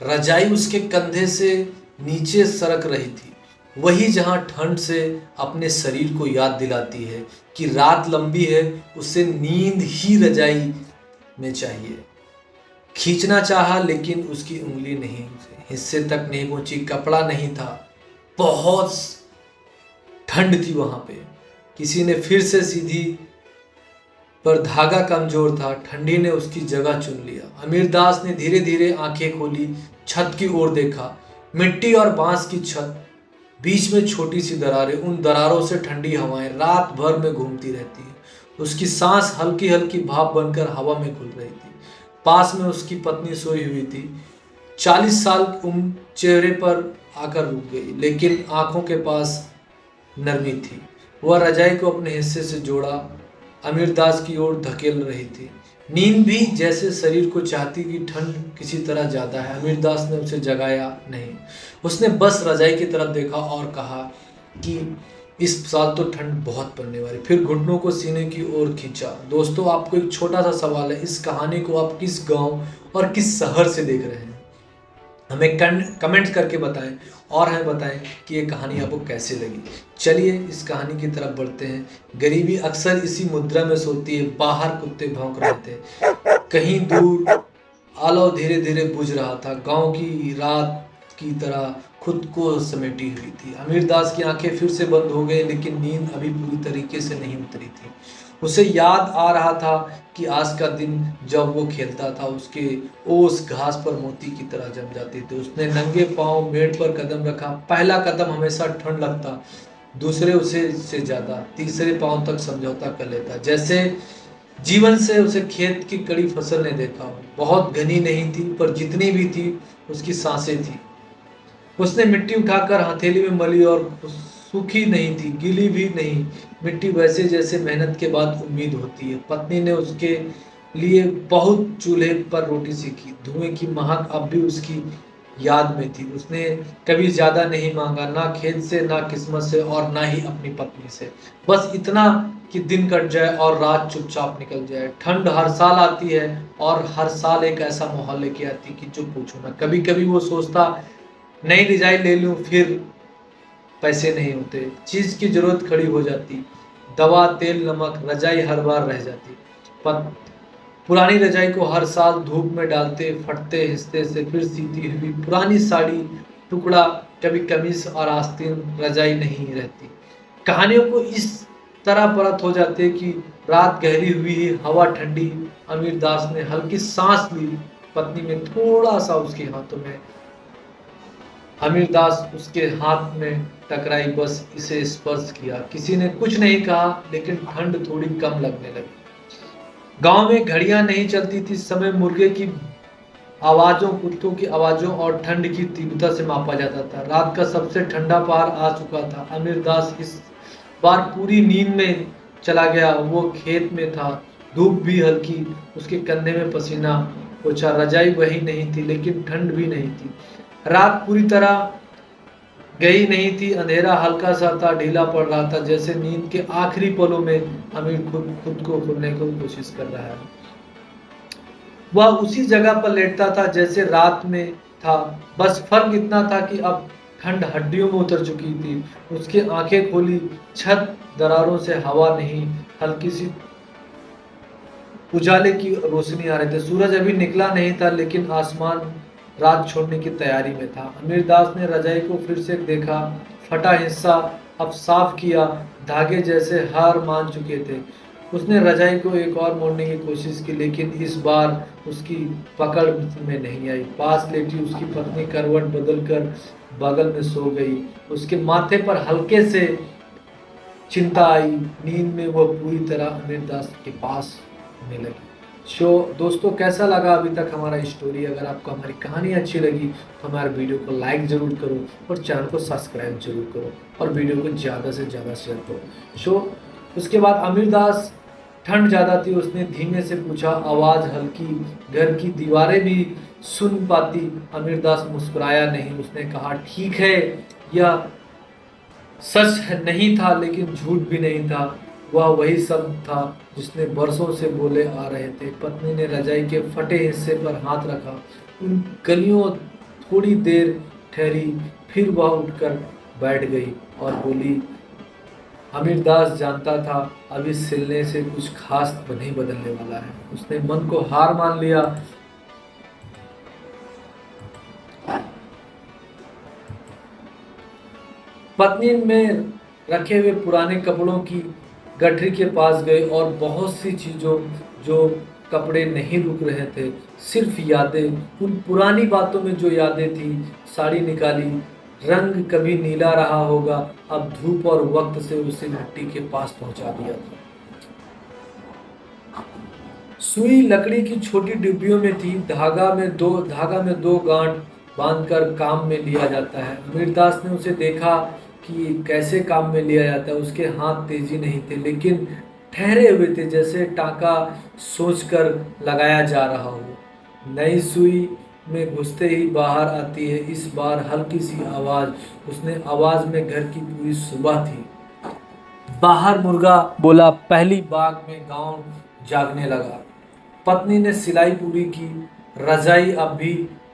रजाई उसके कंधे से नीचे सरक रही थी, वही जहां ठंड से अपने शरीर को याद दिलाती है कि रात लंबी है, उसे नींद ही रजाई में चाहिए। खींचना चाहा लेकिन उसकी उंगली नहीं हिस्से तक नहीं पहुंची, कपड़ा नहीं था, बहुत ठंड थी वहां पे। किसी ने फिर से सीधी, पर धागा कमजोर था, ठंडी ने उसकी जगह चुन लिया। अमीरदास ने धीरे धीरे आंखें खोली, छत की ओर देखा। मिट्टी और बांस की छत, बीच में छोटी सी दरारें, उन दरारों से ठंडी हवाएं रात भर में घूमती रहती है। उसकी सांस हल्की हल्की भाप बनकर हवा में घुल रही थी। पास में उसकी पत्नी सोई हुई थी। 40 साल की उम्र चेहरे पर आकर रुक गई, लेकिन आंखों के पास नरमी थी। वह रजाई को अपने हिस्से से जोड़ा अमीरदास की ओर धकेल रही थी। नींद भी जैसे शरीर को चाहती कि ठंड किसी तरह ज्यादा है। अमीरदास ने उसे जगाया नहीं, उसने बस रजाई की तरफ देखा और कहा कि इस साल तो ठंड बहुत पड़ने वाली। फिर घुटनों को सीने की ओर खींचा। दोस्तों, आपको एक छोटा सा सवाल है, इस कहानी को आप किस गांव और किस शहर से देख रहे हैं? हमें कमेंट्स करके बताएं और हमें बताएं कि ये कहानी आपको कैसे लगी। चलिए इस कहानी की तरफ बढ़ते हैं। गरीबी अक्सर इसी मुद्रा में सोती है। बाहर कुत्ते भौंक रहे थे, कहीं दूर आलव धीरे धीरे बुझ रहा था। गांव की रात की तरह खुद को समेटी हुई थी। अमीरदास की आंखें फिर से बंद हो गई, लेकिन नींद अभी पूरी तरीके से नहीं उतरी थी। उसे याद आ रहा था कि आज का दिन जब वो खेलता था, उसके ओस घास पर मोती की तरह जम जाते थे। उसने नंगे पांव मेड़ पर कदम रखा। पहला कदम हमेशा ठंड लगता, दूसरे उसे से ज्यादा, तीसरे पांव तक समझौता कर लेता। जैसे जीवन से उसे खेत की कड़ी फसल ने देखा हो। बहुत घनी नहीं थी, पर जितनी भी थी उसकी सांसें थी। उसने मिट्टी उठाकर हथेली में मली, और सूखी नहीं थी, गीली भी नहीं। मिट्टी वैसे जैसे मेहनत के बाद उम्मीद होती है। पत्नी ने उसके लिए बहुत चूल्हे पर रोटी सीखी। धुएं की महक अब भी उसकी याद में थी। उसने कभी ज्यादा नहीं मांगा, ना खेत से, ना किस्मत से, और ना ही अपनी पत्नी से। बस इतना कि दिन कट जाए और रात चुपचाप निकल जाए। ठंड हर साल आती है, और हर साल एक ऐसा माहौल लेके आती कि जो पूछो ना। कभी कभी वो सोचता नई रजाई ले लूं, फिर पैसे नहीं होते, चीज की जरूरत खड़ी हो जाती, दवा, तेल, नमक, रजाई हर बार रह जाती। पर पुरानी रजाई को हर साल धूप में डालते, फटते हिस्से से फिर सीती हुई पुरानी साड़ी टुकड़ा, कभी कमीज और आस्तीन, रजाई नहीं रहती। कहानियों को इस तरह परत हो जाते कि रात गहरी हुई, हवा ठंडी। अमीरदास ने हल्की सांस ली। पत्नी में थोड़ा सा उसके हाथों में अमीरदास उसके हाथ में टकराई, बस इसे स्पर्श किया। किसी ने कुछ नहीं कहा, लेकिन ठंड थोड़ी कम लगने लगी। गांव में घड़ियां नहीं चलती थी। समय मुर्गे की आवाजों, कुत्तों की आवाजों और ठंड की तीव्रता से मापा जाता था। रात का सबसे ठंडा पहर आ चुका था। अमीरदास इस बार पूरी नींद में चला गया। वो खेत में था, धूप भी हल्की, उसके कंधे में पसीना पोंछा। रजाई वही नहीं थी, लेकिन ठंड भी नहीं थी। रात पूरी तरह गई नहीं थी। अंधेरा हल्का सा था, ढीला पड़ रहा था, जैसे नींद के आखिरी पलों में अमीर खुद खुद को खोलने की कोशिश कर रहा है। वह उसी जगह पर लेटता था जैसे रात में था, बस फर्क इतना था कि अब ठंड हड्डियों में उतर चुकी थी। उसकी आंखें खोली, छत दरारों से हवा नहीं, हल्की सी उजाले की रोशनी आ रही थी। सूरज अभी निकला नहीं था, लेकिन आसमान रात छोड़ने की तैयारी में था। अमीरदास ने रजाई को फिर से देखा। फटा हिस्सा अब साफ किया, धागे जैसे हार मान चुके थे। उसने रजाई को एक और मोड़ने की कोशिश की, लेकिन इस बार उसकी पकड़ में नहीं आई। पास लेटी उसकी पत्नी करवट बदलकर बगल में सो गई। उसके माथे पर हल्के से चिंता आई। नींद में वह पूरी तरह अमीरदास के पास होने लगी। दोस्तों, कैसा लगा अभी तक हमारा स्टोरी? अगर आपको हमारी कहानी अच्छी लगी तो हमारे वीडियो को लाइक जरूर करो, और चैनल को सब्सक्राइब जरूर करो, और वीडियो को ज़्यादा से ज़्यादा शेयर करो। उसके बाद अमीरदास, ठंड ज़्यादा थी, उसने धीमे से पूछा। आवाज़ हल्की, घर की दीवारें भी सुन पाती। अमीरदास मुस्कुराया नहीं। उसने कहा, ठीक है, यह सच नहीं था, लेकिन झूठ भी नहीं था। वह वही सब था जिसने बरसों से बोले आ रहे थे। पत्नी ने रजाई के फटे हिस्से पर हाथ रखा। उन गलियों थोड़ी देर ठहरी, फिर वह उठकर बैठ गई और बोली, अमीरदास जानता था अब इस सिलने से कुछ खास नहीं बदलने वाला है। उसने मन को हार मान लिया। पत्नी में रखे हुए पुराने कपड़ों की गठरी के पास गए और बहुत सी चीजों, जो कपड़े नहीं रुक रहे थे, सिर्फ यादें, उन पुरानी बातों में जो यादें थी, साड़ी निकाली। रंग कभी नीला रहा होगा, अब धूप और वक्त से उसे मिट्टी के पास पहुंचा दिया था। सुई लकड़ी की छोटी डिब्बियों में थी। धागा में दो गांठ बांधकर काम में लिया जाता है। अमीरदास ने उसे देखा कि कैसे काम में लिया जाता है। उसके हाथ तेजी नहीं थे, लेकिन ठहरे हुए थे, जैसे टाका सोचकर लगाया जा रहा हो। नई सुई में घुसते ही बाहर आती है इस बार हल्की सी आवाज। उसने आवाज में घर की पूरी सुबह थी। बाहर मुर्गा बोला, पहली बाग में गांव जागने लगा। पत्नी ने सिलाई पूरी की। रजाई अब भी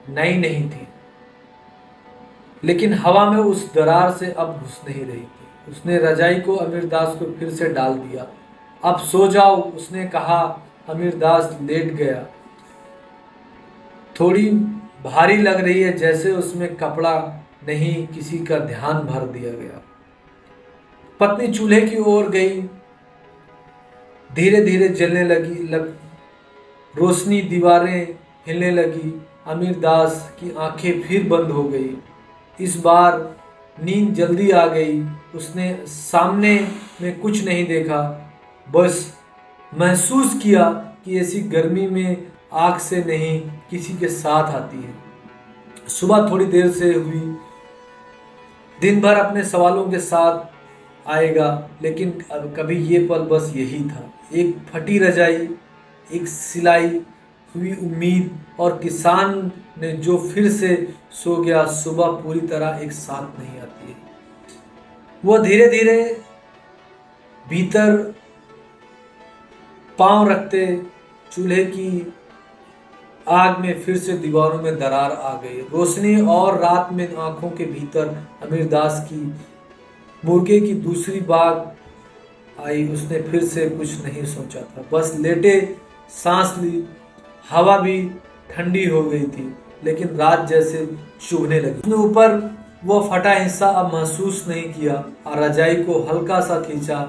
नई नहीं थी, लेकिन हवा में उस दरार से अब घुस नहीं रही थी। उसने रजाई को अमीरदास को फिर से डाल दिया। अब सो जाओ, उसने कहा। अमीरदास लेट गया। थोड़ी भारी लग रही है, जैसे उसमें कपड़ा नहीं, किसी का ध्यान भर दिया गया। पत्नी चूल्हे की ओर गई। धीरे धीरे जलने लगी रोशनी, दीवारें हिलने लगी। अमीरदास की आंखें फिर बंद हो गई। इस बार नींद जल्दी आ गई। उसने सामने में कुछ नहीं देखा, बस महसूस किया कि ऐसी गर्मी में आग से नहीं, किसी के साथ आती है। सुबह थोड़ी देर से हुई। दिन भर अपने सवालों के साथ आएगा, लेकिन कभी ये पल बस यही था। एक फटी रजाई, एक सिलाई हुई उम्मीद, और किसान ने जो फिर से सो गया। सुबह पूरी तरह एक साथ नहीं आती है। वह धीरे धीरे भीतर पांव रखते चूल्हे की आग में फिर से दीवारों में दरार आ गई। रोशनी और रात में आंखों के भीतर अमीरदास की मुर्गे की दूसरी बाग आई। उसने फिर से कुछ नहीं सोचा था, बस लेटे सांस ली। हवा भी ठंडी हो गई थी, लेकिन रात जैसे चुभने लगी। उसने ऊपर वो फटा हिस्सा अब महसूस नहीं किया और रजाई को हल्का सा खींचा।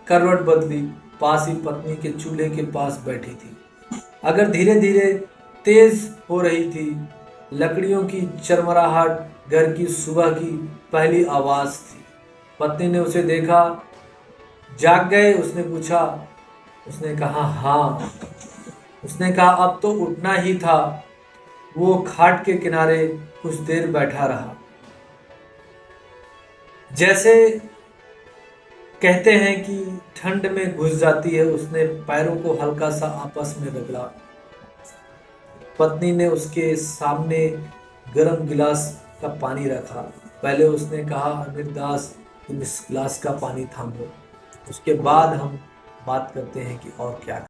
करवट बदली, पास ही पत्नी के चूल्हे के पास बैठी थी। अगर धीरे धीरे तेज हो रही थी। लकड़ियों की चरमराहट घर की सुबह की पहली आवाज थी। पत्नी ने उसे देखा। जाग गए, उसने पूछा। उसने कहा हाँ। उसने कहा अब तो उठना ही था। वो खाट के किनारे कुछ देर बैठा रहा, जैसे कहते हैं कि ठंड में घुस जाती है। उसने पैरों को हल्का सा आपस में रगड़ा। पत्नी ने उसके सामने गर्म गिलास का पानी रखा। पहले उसने कहा, अमीरदास तुम इस गिलास का पानी थाम लो, उसके बाद हम बात करते हैं कि और क्या।